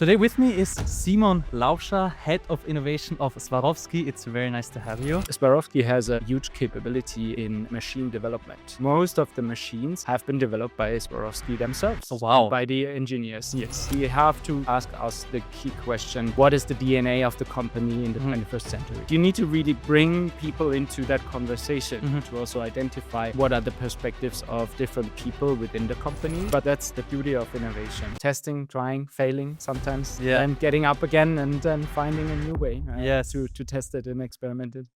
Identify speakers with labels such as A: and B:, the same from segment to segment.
A: Today with me is Simon Laubscher, Head of Innovation of Swarovski. It's very nice to have you.
B: Swarovski has a huge capability in machine development. Most of the machines have been developed by Swarovski themselves.
A: Oh, wow.
B: By the engineers, yes. We have to ask us the key question, what is the DNA of the company in the 21st century? You need to really bring people into that conversation to also identify what are the perspectives of different people within the company. But that's the beauty of innovation. Testing, trying, failing sometimes, and getting up again and then finding a new way to test it and experiment it.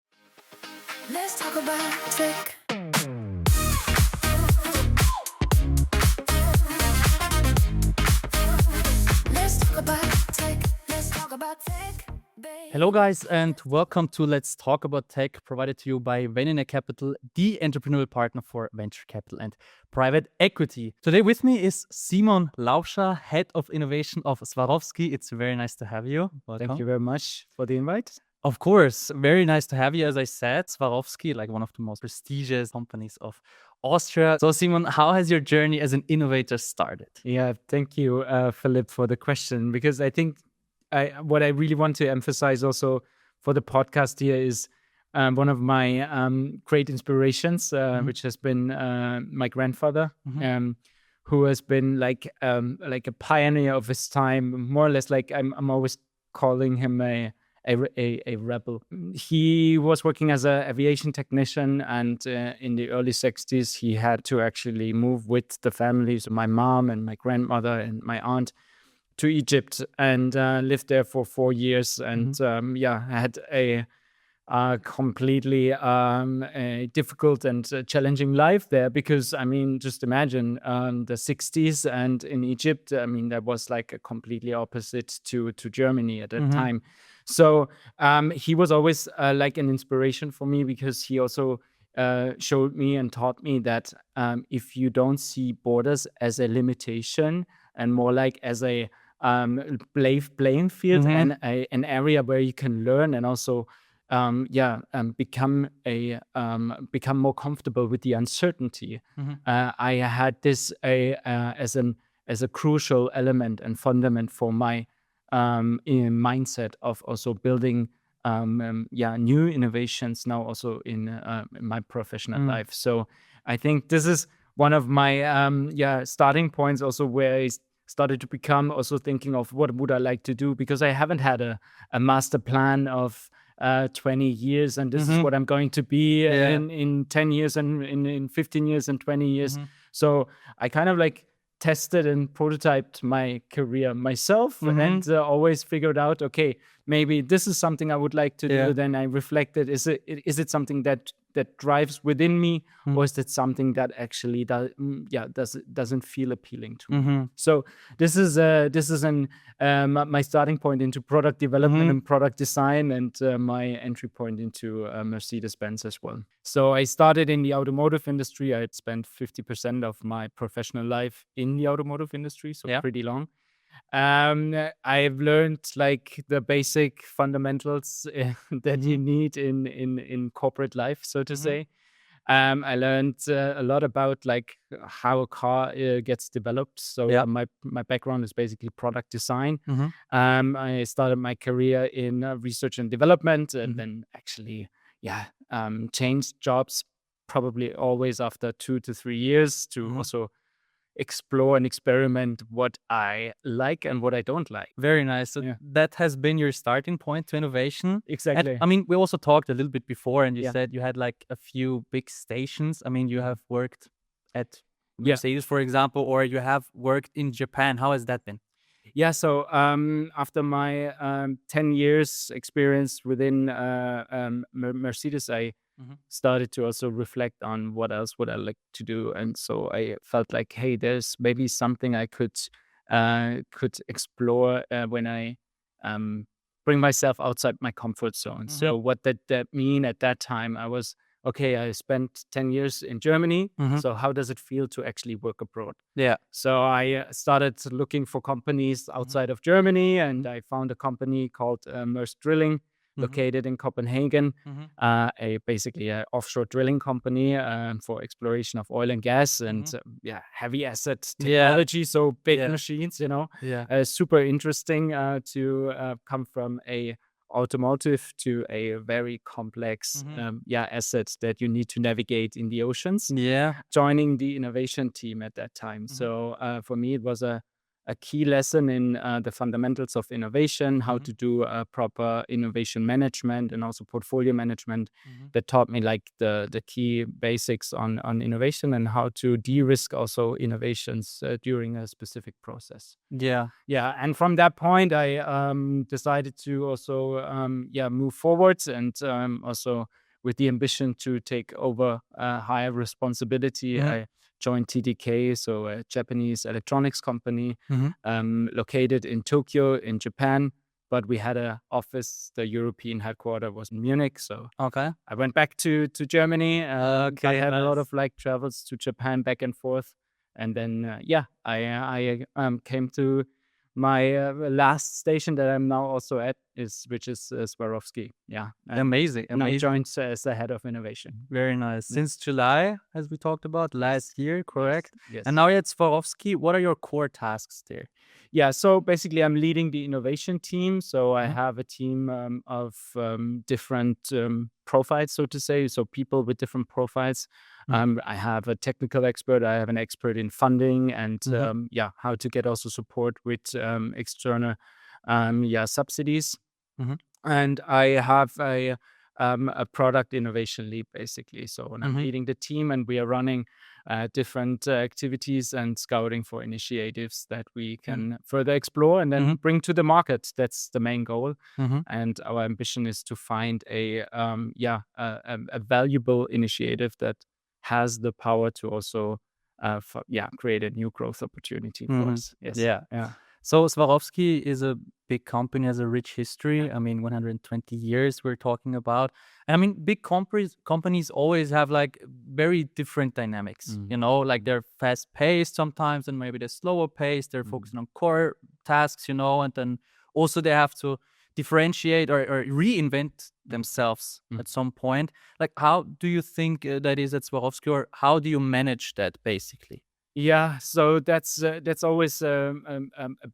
C: Let's talk about tech. Let's talk about tech. Let's talk about tech, babe.
A: Hello guys and welcome to Let's Talk About Tech, provided to you by Venionaire Capital, the entrepreneurial partner for venture capital and private equity. Today with me is Simon Laubscher, Head of Innovation of Swarovski. It's very nice to have you. Welcome.
B: Thank you very much for the invite.
A: Of course, very nice to have you. As I said, Swarovski, like one of the most prestigious companies of Austria. So Simon, how has your journey as an innovator started?
B: Yeah, thank you, Philipp, for the question, because I think what I really want to emphasize also for the podcast here is one of my great inspirations, which has been my grandfather, who has been like a pioneer of his time, more or less. Like I'm always calling him a rebel. He was working as an aviation technician, and in the early 60s, he had to actually move with the family, so my mom and my grandmother and my aunt, to Egypt and lived there for 4 years. And had a completely difficult and challenging life there, because I mean, just imagine the 60s, and in Egypt, I mean, that was like a completely opposite to Germany at that time. So he was always like an inspiration for me, because he also showed me and taught me that if you don't see borders as a limitation and more like as a playing field and an area where you can learn and also become more comfortable with the uncertainty. I had this as a crucial element and fundament for my mindset of also building new innovations now also in my professional life. So I think this is one of my starting points also, where I started to become also thinking of what would I like to do, because I haven't had a master plan of 20 years and this is what I'm going to be in 10 years and in 15 years and 20 years. So I kind of like tested and prototyped my career myself and always figured out, okay, maybe this is something I would like to do. Then I reflected, is it something that drives within me, or is it something that actually doesn't feel appealing to me? So this is my starting point into product development and product design, and my entry point into Mercedes-Benz as well. So I started in the automotive industry. I had spent 50% of my professional life in the automotive industry, so pretty long. I've learned like the basic fundamentals that you need in corporate life, so to say. I learned a lot about like how a car gets developed. So my background is basically product design. I started my career in research and development, and then actually changed jobs probably always after 2 to 3 years to also explore and experiment what I like and what I don't like.
A: Very nice. So that has been your starting point to innovation.
B: Exactly.
A: And, I mean, we also talked a little bit before, and you said you had like a few big stations. I mean, you have worked at Mercedes, for example, or you have worked in Japan. How has that been?
B: Yeah, so after my 10 years experience within Mercedes, I started to also reflect on what else would I like to do. And so I felt like, hey, there's maybe something I could explore when I bring myself outside my comfort zone. So what that mean at that time, I was, okay, I spent 10 years in Germany. So how does it feel to actually work abroad? So I started looking for companies outside of Germany, and I found a company called Maersk Drilling, located in Copenhagen, basically a offshore drilling company for exploration of oil and gas and heavy asset technology. So big machines, super interesting to come from a automotive to a very complex asset that you need to navigate in the oceans. Joining the innovation team at that time. So for me, it was a key lesson in the fundamentals of innovation, how to do proper innovation management and also portfolio management that taught me like the key basics on innovation and how to de-risk also innovations during a specific process. Yeah. And from that point, I decided to also move forwards and also with the ambition to take over higher responsibility. I joined TDK, so a Japanese electronics company located in Tokyo in Japan. But we had an office, the European headquarters was in Munich. So I went back to Germany. I had a lot of like travels to Japan back and forth. And then, I came to my last station that I'm now also at, which is Swarovski. Yeah.
A: Amazing.
B: And I joined as the head of innovation.
A: Very nice. Since July, as we talked about last year, correct?
B: Yes.
A: And now you're at Swarovski. What are your core tasks there?
B: Yeah, so basically I'm leading the innovation team. So I have a team of different profiles, so to say. So people with different profiles. I have a technical expert. I have an expert in funding and how to get also support with external subsidies. And I have a product innovation lead, basically. So I'm leading the team and we are running different activities and scouting for initiatives that we can further explore and then bring to the market. That's the main goal. And our ambition is to find a valuable initiative that has the power to also create a new growth opportunity for us. Yes.
A: Yeah. So Swarovski is a big company, has a rich history. I mean, 120 years we're talking about. And I mean, big companies always have like very different dynamics, like they're fast paced sometimes and maybe they're slower paced. They're focusing on core tasks, and then also they have to differentiate or reinvent themselves at some point. Like, how do you think that is at Swarovski, or how do you manage that basically?
B: Yeah, so that's always a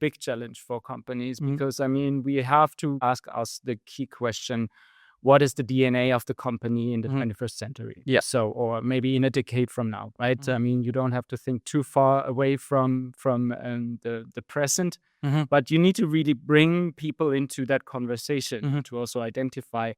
B: big challenge for companies because, I mean, we have to ask us the key question, what is the DNA of the company in the 21st century?
A: Yeah.
B: So, or maybe in a decade from now, right? I mean, you don't have to think too far away from the present, but you need to really bring people into that conversation to also identify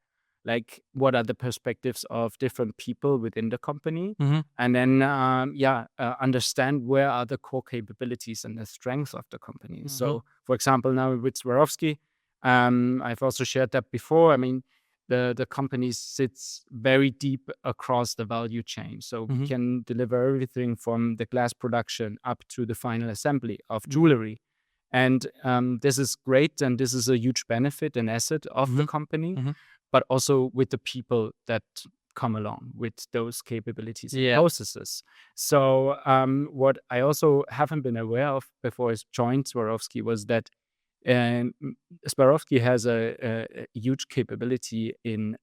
B: like what are the perspectives of different people within the company, and then understand where are the core capabilities and the strengths of the company. So, for example, now with Swarovski, I've also shared that before. I mean, the company sits very deep across the value chain, so we can deliver everything from the glass production up to the final assembly of jewelry. And this is great, and this is a huge benefit and asset of the company. But also with the people that come along with those capabilities and processes. So what I also haven't been aware of before I joined Swarovski was that Swarovski has a huge capability in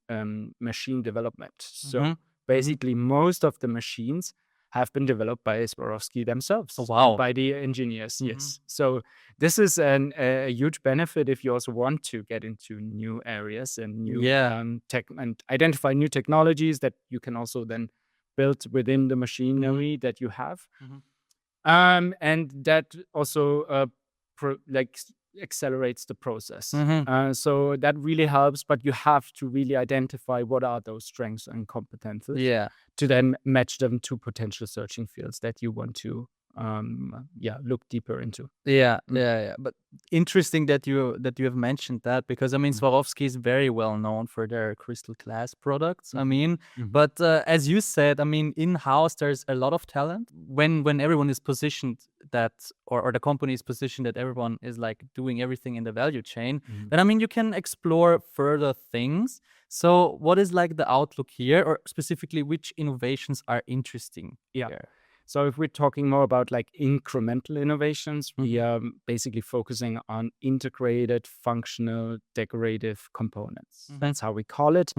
B: machine development. So basically most of the machines have been developed by Swarovski themselves.
A: Oh, wow.
B: By the engineers, yes. So this is a huge benefit if you also want to get into new areas and new tech and identify new technologies that you can also then build within the machinery that you have. And that also accelerates the process. So that really helps, but you have to really identify what are those strengths and competences to then match them to potential searching fields that you want to look deeper into.
A: But interesting that you have mentioned that, because I mean Swarovski is very well known for their crystal glass products. I mean, but as you said, I mean, in-house there's a lot of talent. When everyone is positioned that, or the company is positioned that everyone is like doing everything in the value chain, then I mean you can explore further things. So what is like the outlook here, or specifically which innovations are interesting here?
B: So if we're talking more about like incremental innovations, we are basically focusing on integrated, functional, decorative components. That's how we call it.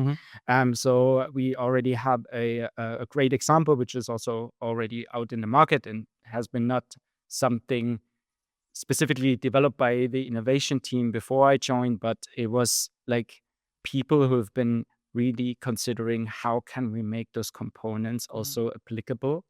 B: So we already have a great example, which is also already out in the market and has been not something specifically developed by the innovation team before I joined, but it was like people who have been really considering how can we make those components also applicable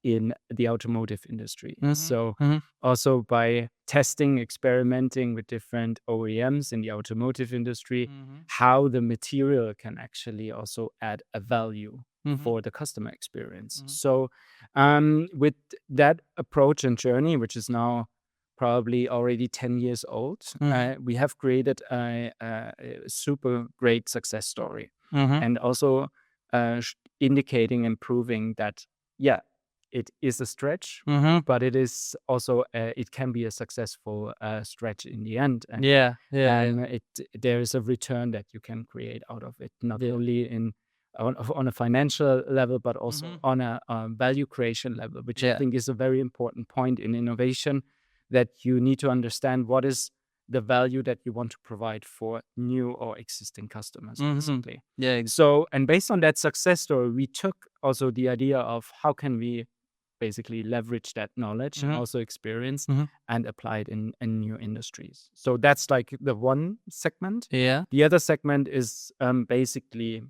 B: in the automotive industry. So also by testing, experimenting with different OEMs in the automotive industry, how the material can actually also add a value for the customer experience. So with that approach and journey, which is now probably already 10 years old, we have created a super great success story. And also indicating and proving that, yeah, it is a stretch, but it is also, it can be a successful stretch in the end. And, there is a return that you can create out of it, not only on a financial level, but also on a value creation level, which I think is a very important point in innovation, that you need to understand what is the value that you want to provide for new or existing customers, basically. So, and based on that success story, we took also the idea of how can we basically leverage that knowledge and also experience and apply it in new industries. So that's like the one segment. The other segment is basically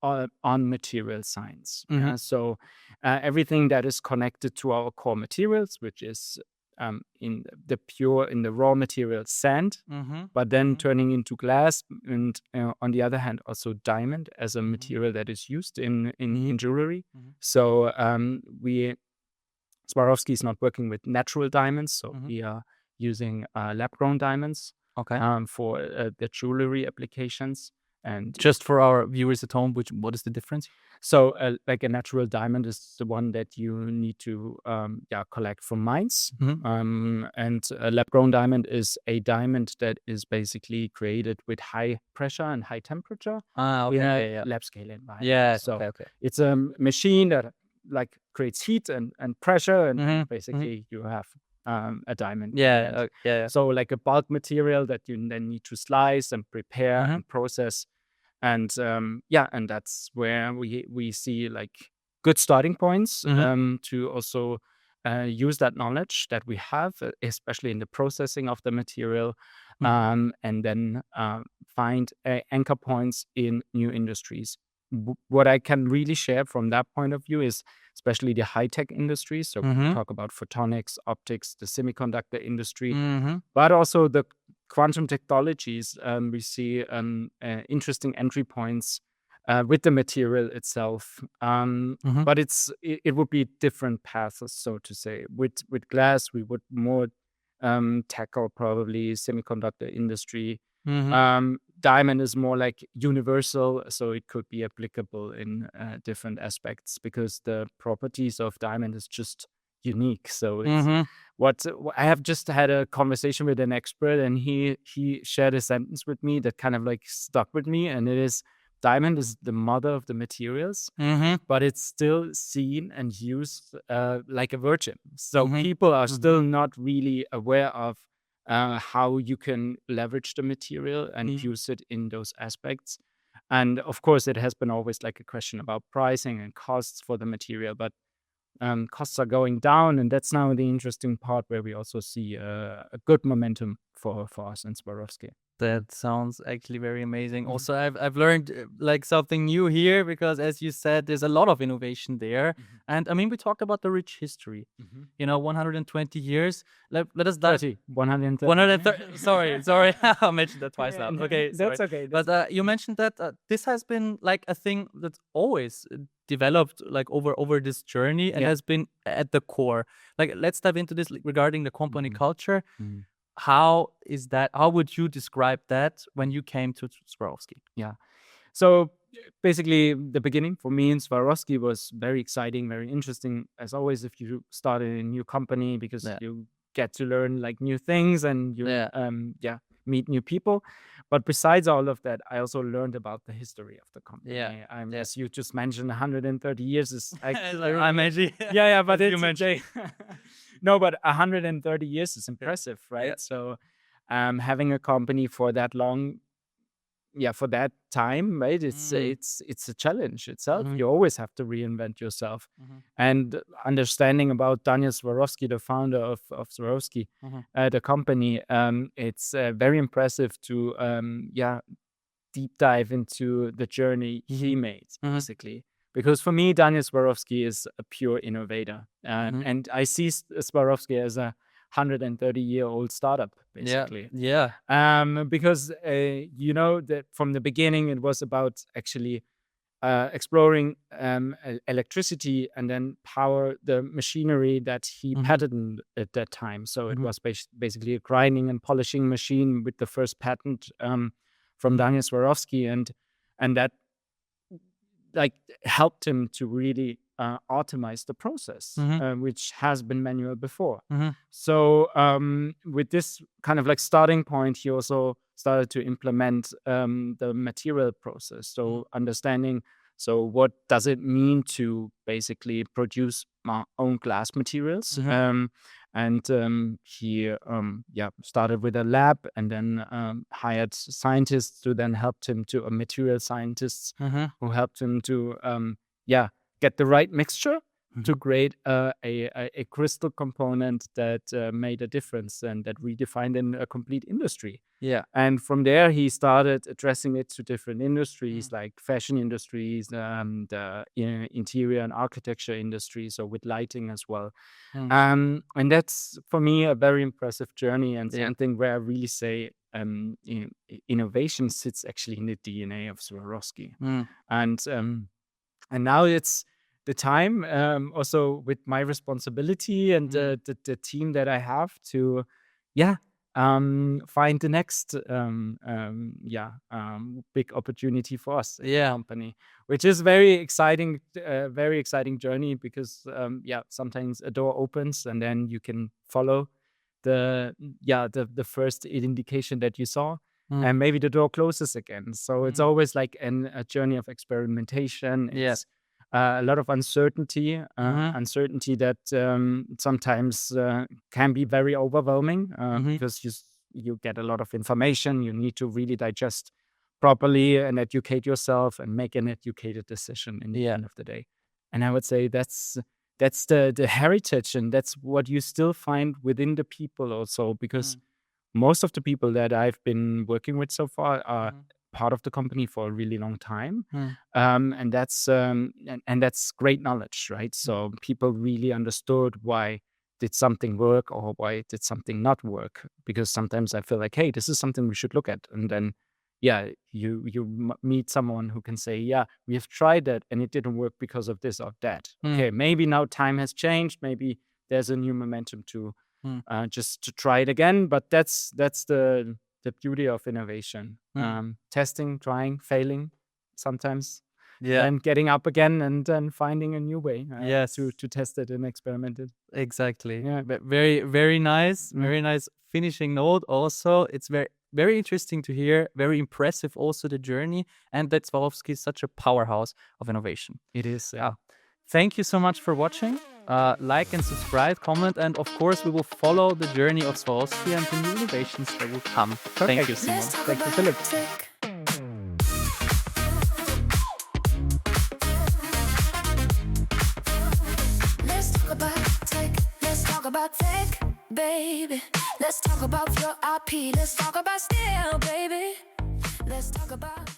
B: on material science. So everything that is connected to our core materials, which is in the raw material sand, but then turning into glass, and on the other hand also diamond as a material that is used in jewelry. So Swarovski is not working with natural diamonds, so we are using lab-grown diamonds for the jewelry applications. And
A: just for our viewers at home, what is the difference?
B: So like a natural diamond is the one that you need to collect from mines. And a lab-grown diamond is a diamond that is basically created with high pressure and high temperature in a lab scale environment. So it's a machine that like creates heat and pressure, and basically you have a diamond. So like a bulk material that you then need to slice and prepare and process. And and that's where we see like good starting points to also use that knowledge that we have, especially in the processing of the material, and then find anchor points in new industries. What I can really share from that point of view is especially the high-tech industry. So we talk about photonics, optics, the semiconductor industry, but also the quantum technologies. We see interesting entry points with the material itself. But it would be different paths, so to say. With glass, we would more tackle probably semiconductor industry. Diamond is more like universal, so it could be applicable in different aspects because the properties of diamond is just unique. So it's what I have just had a conversation with an expert, and he shared a sentence with me that kind of like stuck with me, and it is: diamond is the mother of the materials, but it's still seen and used like a virgin. So people are still not really aware of how you can leverage the material and use it in those aspects. And of course, it has been always like a question about pricing and costs for the material, but costs are going down, and that's now the interesting part where we also see a good momentum for us in Swarovski.
A: That sounds actually very amazing. Also, I've learned like something new here, because as you said, there's a lot of innovation there. And I mean, we talked about the rich history, 120 years. Let us dive. 130. Sorry. I mentioned that twice now. Okay.
B: That's okay.
A: But you mentioned that this has been like a thing that's always developed like over this journey and has been at the core. Like, let's dive into this regarding the company culture. How is that? How would you describe that when you came to Swarovski?
B: Yeah. So basically, the beginning for me in Swarovski was very exciting, very interesting. As always, if you start a new company, because you get to learn like new things, and you meet new people. But besides all of that, I also learned about the history of the company.
A: Yeah.
B: As you just mentioned, 130 years is
A: I imagine.
B: yeah, but
A: As you
B: it's
A: mentioned.
B: no, but 130 years is impressive, right?
A: Yeah.
B: So having a company for that long, for that time, right? It's a challenge itself.
A: Mhm.
B: You always have to reinvent yourself.
A: Mhm.
B: And understanding about Daniel Swarovski, the founder of Swarovski,
A: Mhm.
B: the company, it's very impressive to deep dive into the journey he made,
A: Mhm.
B: basically. Because for me, Daniel Swarovski is a pure innovator.
A: Mhm.
B: And I see Swarovski as a 130-year-old startup,
A: Yeah.
B: basically.
A: Yeah.
B: Because, that from the beginning, it was about actually exploring electricity and then power the machinery that he
A: Mhm.
B: patented at that time. So it
A: Mhm.
B: was basically a grinding and polishing machine with the first patent from Daniel Swarovski, and that like helped him to really automate the process,
A: Mhm.
B: which has been manual before.
A: Mhm.
B: So with this kind of like starting point, he also started to implement the material process. So understanding, so what does it mean to basically produce my own glass materials?
A: Mhm.
B: And he started with a lab and then hired scientists to then help him to material scientists
A: Mhm.
B: who helped him to get the right mixture to
A: Mhm.
B: create a crystal component that made a difference and that redefined in a complete industry.
A: Yeah.
B: And from there, he started addressing it to different industries like fashion industries, the interior and architecture industry, so with lighting as well.
A: Mm.
B: And that's for me a very impressive journey and
A: Yeah.
B: something where I really say innovation sits actually in the DNA of Swarovski.
A: Mm.
B: And now it's the time, also with my responsibility and the team that I have to, find the next big opportunity for us at the
A: Yeah.
B: company, which is very exciting journey because sometimes a door opens and then you can follow the first indication that you saw,
A: Mm.
B: and maybe the door closes again. So it's
A: Mm.
B: always like a journey of experimentation.
A: Yeah.
B: It's a lot of uncertainty,
A: Mhm.
B: uncertainty that sometimes can be very overwhelming
A: Mhm.
B: because you get a lot of information. You need to really digest properly and educate yourself and make an educated decision in the
A: Yeah.
B: end of the day. And I would say that's the heritage, and that's what you still find within the people also, because most of the people that I've been working with so far are part of the company for a really long time.
A: Mm.
B: And that's great knowledge, right? So people really understood why did something work or why did something not work, because sometimes I feel like, hey, this is something we should look at, and then you meet someone who can say, yeah, we have tried that and it didn't work because of this or that.
A: Mm.
B: Okay, maybe now time has changed, maybe there's a new momentum to
A: Mm.
B: just to try it again. But that's the beauty of innovation.
A: Mm.
B: Testing, trying, failing sometimes,
A: Yeah.
B: then getting up again and then finding a new way
A: Yes.
B: to test it and experiment it.
A: Exactly.
B: Yeah.
A: Very, very nice.
B: Mm.
A: Very nice finishing note. Also, it's very, very interesting to hear. Very impressive. Also, the journey, and that Swarovski is such a powerhouse of innovation.
B: It is.
A: Ah, thank you so much for watching. Like and subscribe, comment, and of course, we will follow the journey of Swarovski and the new innovations that will come. Thank you, Simon.
C: Let's talk
B: Thank you,
C: about
B: Philipp.
C: tech. Let's talk about tech. Let's talk about tech, baby. Let's talk about your IP. Let's talk about steel, baby. Let's talk about